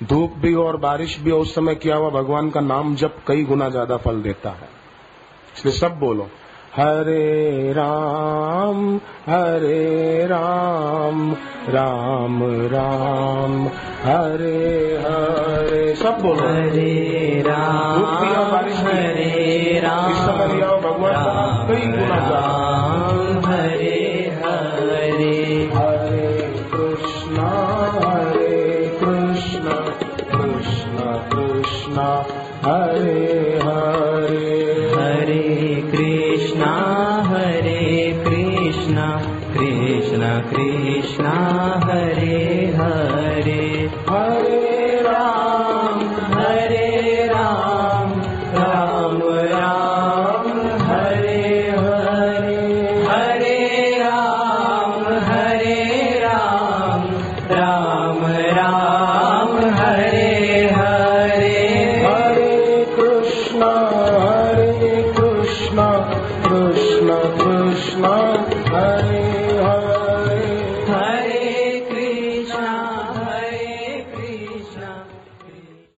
धूप भी हो और बारिश भी हो, उस समय किया हुआ भगवान का नाम जप कई गुना ज्यादा फल देता है। इसलिए सब बोलो हरे राम राम राम हरे हरे। सब बोलो हरे राम धूप भी हो बारिश भी, हरे राम इस समय लिया हुआ भगवान का नाम कई गुना ज्यादा। हरे हरे हरे कृष्णा कृष्णा कृष्णा हरे हरे। हरे कृष्णा कृष्णा कृष्णा हरे हरे हरे राम राम राम हरे हरे हरे राम राम राम हरे हरे हरे कृष्णा कृष्णा कृष्णा हरे